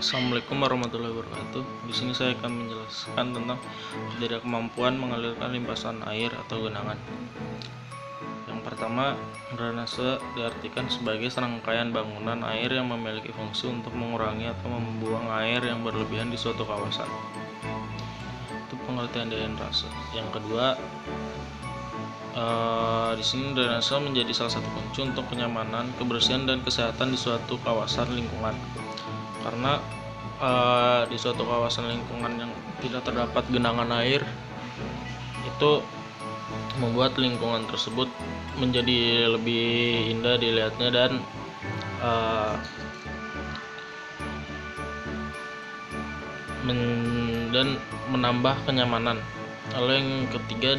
Assalamualaikum warahmatullahi wabarakatuh. Di sini saya akan menjelaskan tentang tidak kemampuan mengalirkan limpasan air atau genangan. Yang pertama, drainase diartikan sebagai serangkaian bangunan air yang memiliki fungsi untuk mengurangi atau membuang air yang berlebihan di suatu kawasan. Itu pengertian drainase. Yang kedua, di sini drainase menjadi salah satu kunci untuk kenyamanan, kebersihan, dan kesehatan di suatu kawasan lingkungan. Karena di suatu kawasan lingkungan yang tidak terdapat genangan air, itu membuat lingkungan tersebut menjadi lebih indah dilihatnya dan menambah kenyamanan. Lalu yang ketiga,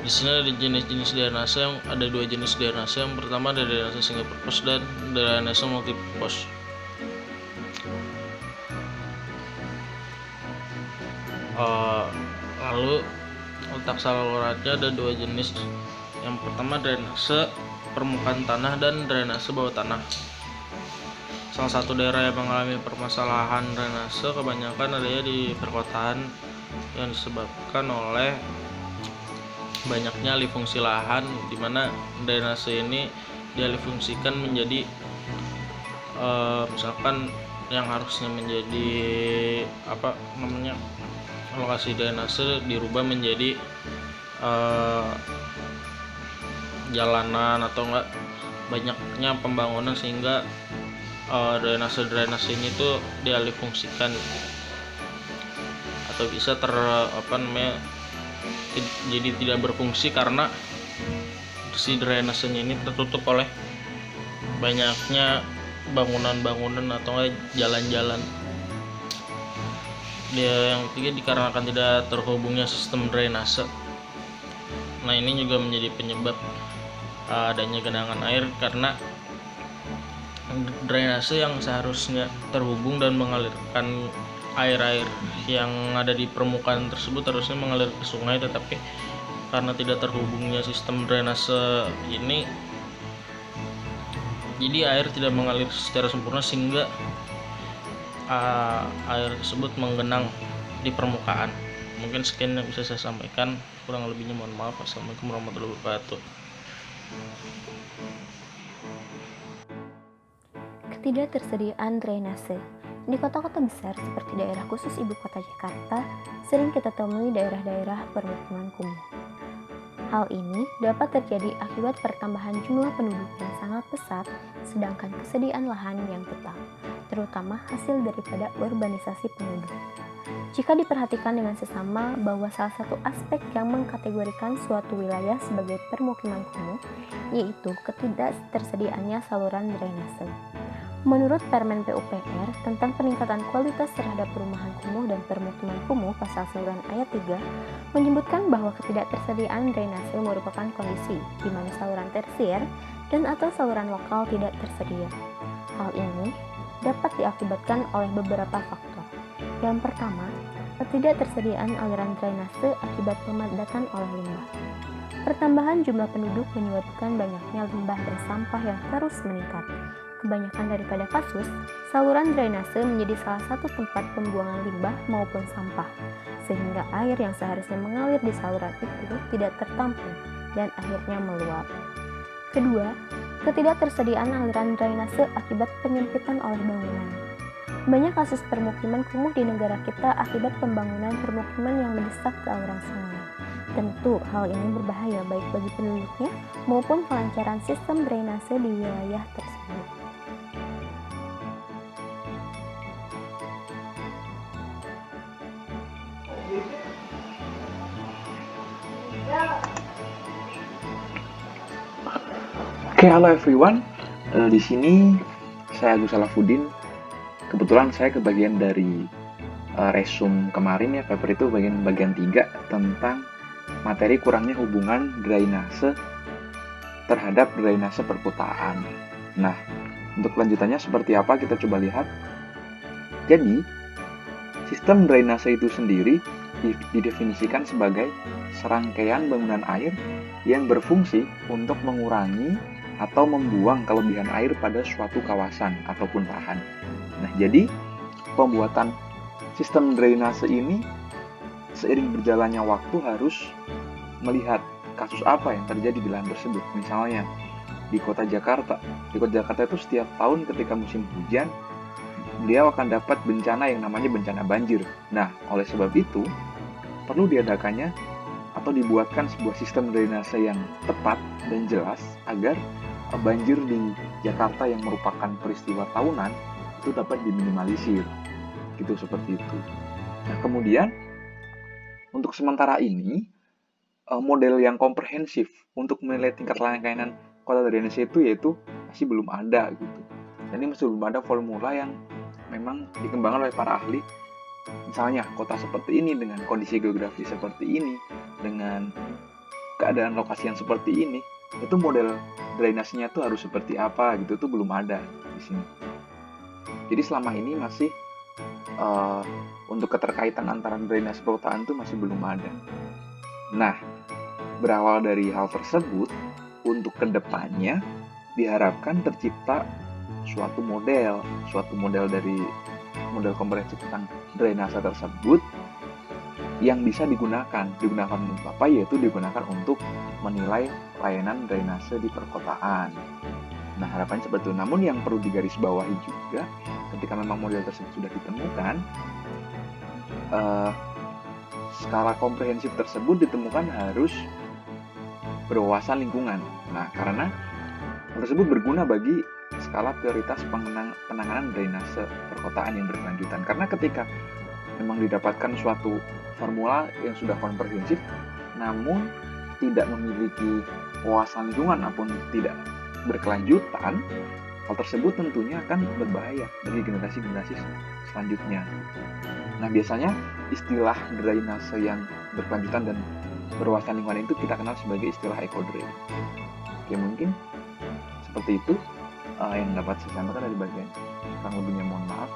di sini ada jenis-jenis drainase. Ada dua jenis drainase. Yang pertama ada drainase single purpose dan drainase multi purpose. Lalu letak salurannya ada dua jenis. Yang pertama drainase permukaan tanah dan drainase bawah tanah. Salah satu daerah yang mengalami permasalahan drainase kebanyakan adanya di perkotaan yang disebabkan oleh banyaknya alih fungsi lahan, di mana drainase ini dialihfungsikan menjadi misalkan yang harusnya menjadi lokasi drainase dirubah menjadi jalanan atau enggak banyaknya pembangunan, sehingga drainase ini tuh dialihfungsikan atau bisa jadi tidak berfungsi karena si drainasenya ini tertutup oleh banyaknya bangunan-bangunan atau enggak jalan-jalan. Yang ketiga, dikarenakan tidak terhubungnya sistem drainase. Nah, ini juga menjadi penyebab adanya genangan air, karena drainase yang seharusnya terhubung dan mengalirkan air-air yang ada di permukaan tersebut harusnya mengalir ke sungai, tetapi karena tidak terhubungnya sistem drainase ini, jadi air tidak mengalir secara sempurna, sehingga air tersebut menggenang di permukaan. Mungkin sekian yang bisa saya sampaikan, kurang lebihnya mohon maaf. Assalamualaikum warahmatullahi wabarakatuh. Ketidaktersediaan drainase. Di kota-kota besar seperti daerah khusus ibu kota Jakarta, sering kita temui daerah-daerah permukiman kumuh. Hal ini dapat terjadi akibat pertambahan jumlah penduduk yang sangat pesat, sedangkan kesediaan lahan yang tetap, terutama hasil daripada urbanisasi penduduk. Jika diperhatikan dengan sesama bahwa salah satu aspek yang mengkategorikan suatu wilayah sebagai permukiman kumuh, yaitu ketidaktersediaannya saluran drainase. Menurut Permen PUPR tentang peningkatan kualitas terhadap perumahan kumuh dan permukiman kumuh pasal 9 ayat 3 menyebutkan bahwa ketidaktersediaan drainase merupakan kondisi di mana saluran tersier dan atau saluran lokal tidak tersedia. Hal ini dapat diakibatkan oleh beberapa faktor. Yang pertama, ketidaktersediaan aliran drainase akibat pemadatan oleh limbah. Pertambahan jumlah penduduk menyebabkan banyaknya limbah dan sampah yang terus meningkat. Kebanyakan daripada kasus, saluran drainase menjadi salah satu tempat pembuangan limbah maupun sampah, sehingga air yang seharusnya mengalir di saluran itu tidak tertampung dan akhirnya meluap. Kedua, ketidaktersediaan aliran drainase akibat penyempitan oleh bangunan. Banyak kasus permukiman kumuh di negara kita akibat pembangunan permukiman yang mendesak ke aliran sungai. Tentu hal ini berbahaya baik bagi penduduknya maupun kelancaran sistem drainase di wilayah tersebut. Oke, halo everyone. Di sini saya Agus Salafuddin. Kebetulan saya kebagian dari resume kemarin ya, paper itu bagian 3 tentang materi kurangnya hubungan drainase terhadap drainase perkotaan. Nah, untuk lanjutannya seperti apa kita coba lihat. Jadi, sistem drainase itu sendiri didefinisikan sebagai serangkaian bangunan air yang berfungsi untuk mengurangi atau membuang kelebihan air pada suatu kawasan ataupun lahan. Nah, jadi pembuatan sistem drainase ini seiring berjalannya waktu harus melihat kasus apa yang terjadi di lahan tersebut. Misalnya di kota Jakarta. Di kota Jakarta itu setiap tahun ketika musim hujan, beliau akan dapat bencana yang namanya bencana banjir. Nah, oleh sebab itu, perlu diadakannya atau dibuatkan sebuah sistem drainase yang tepat dan jelas agar banjir di Jakarta yang merupakan peristiwa tahunan itu dapat diminimalisir. Gitu, seperti itu. Nah, kemudian untuk sementara ini, model yang komprehensif untuk menilai tingkat layanan kota drainase itu yaitu masih belum ada gitu. Dan ini masih belum ada formula yang memang dikembangkan oleh para ahli. Misalnya kota seperti ini dengan kondisi geografi seperti ini, dengan keadaan lokasi yang seperti ini, itu model drainasenya tuh harus seperti apa gitu, itu belum ada di sini. Jadi selama ini masih untuk keterkaitan antara drainase perkotaan itu masih belum ada. Nah, berawal dari hal tersebut, untuk kedepannya diharapkan tercipta suatu model dari model komprehensif tentang drainase tersebut yang bisa digunakan untuk apa? Yaitu digunakan untuk menilai layanan drainase di perkotaan. Nah, harapannya seperti itu. Namun yang perlu digarisbawahi juga, ketika memang model tersebut sudah ditemukan, skala komprehensif tersebut ditemukan harus berwawasan lingkungan. Nah, karena hal tersebut berguna bagi skala prioritas penanganan drainase perkotaan yang berkelanjutan. Karena ketika memang didapatkan suatu formula yang sudah komprehensif, namun tidak memiliki wawasan lingkungan ataupun tidak berkelanjutan, hal tersebut tentunya akan berbahaya bagi generasi-generasi selanjutnya. Nah, biasanya istilah drainase yang berkelanjutan dan berwawasan lingkungan itu kita kenal sebagai istilah eco-drain. Oke, mungkin seperti itu yang dapat saya sampaikan dari bagian. Kurang lebihnya mohon maaf.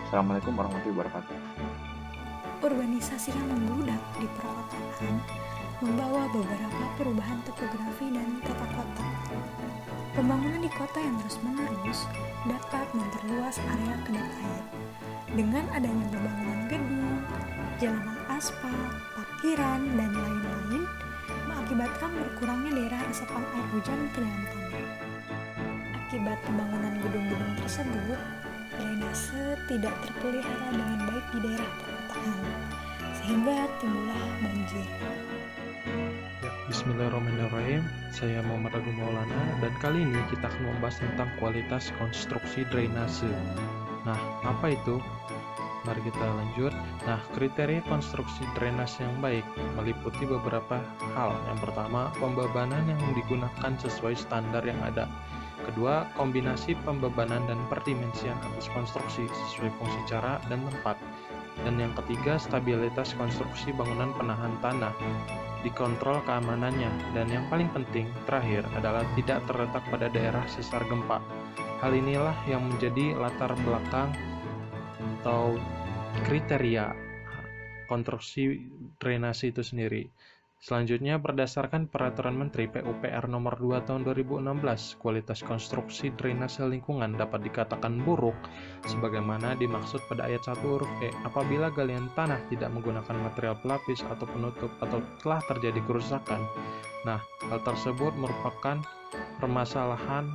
Assalamualaikum warahmatullahi wabarakatuh. Urbanisasi yang membludak di perkotaan membawa beberapa perubahan topografi dan tata kota. Pembangunan di kota yang terus-menerus dapat memperluas area kedap air. Dengan adanya pembangunan gedung, jalanan aspal, parkiran, dan lain-lain, mengakibatkan berkurangnya daerah resapan air hujan ke dalam tanah. Akibat pembangunan gedung-gedung tersebut, drainase tidak terpelihara dengan baik di daerah perkotaan, sehingga timbullah banjir. Bismillahirrahmanirrahim. Saya Muhammad Agung Maulana dan kali ini kita akan membahas tentang kualitas konstruksi drainase. Nah, apa itu? Mari kita lanjut. Nah, kriteria konstruksi drainase yang baik meliputi beberapa hal. Yang pertama, pembebanan yang digunakan sesuai standar yang ada. Kedua, kombinasi pembebanan dan perdimensian atas konstruksi sesuai fungsi cara dan tempat. Dan yang ketiga, stabilitas konstruksi bangunan penahan tanah, dikontrol keamanannya. Dan yang paling penting, terakhir, adalah tidak terletak pada daerah sesar gempa. Hal inilah yang menjadi latar belakang atau kriteria konstruksi drainase itu sendiri. Selanjutnya, berdasarkan Peraturan Menteri PUPR Nomor 2 Tahun 2016, kualitas konstruksi drainase lingkungan dapat dikatakan buruk sebagaimana dimaksud pada ayat 1 huruf E apabila galian tanah tidak menggunakan material pelapis atau penutup atau telah terjadi kerusakan. Nah, hal tersebut merupakan permasalahan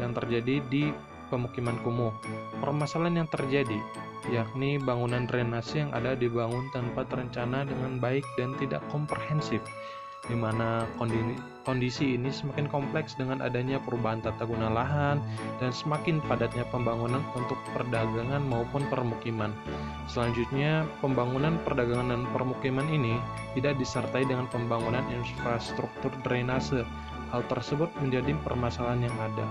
yang terjadi di pemukiman kumuh. Permasalahan yang terjadi yakni bangunan drainase yang ada dibangun tanpa terencana dengan baik dan tidak komprehensif, di mana kondisi ini semakin kompleks dengan adanya perubahan tata guna lahan dan semakin padatnya pembangunan untuk perdagangan maupun permukiman. Selanjutnya, pembangunan perdagangan dan permukiman ini tidak disertai dengan pembangunan infrastruktur drainase. Hal tersebut menjadi permasalahan yang ada.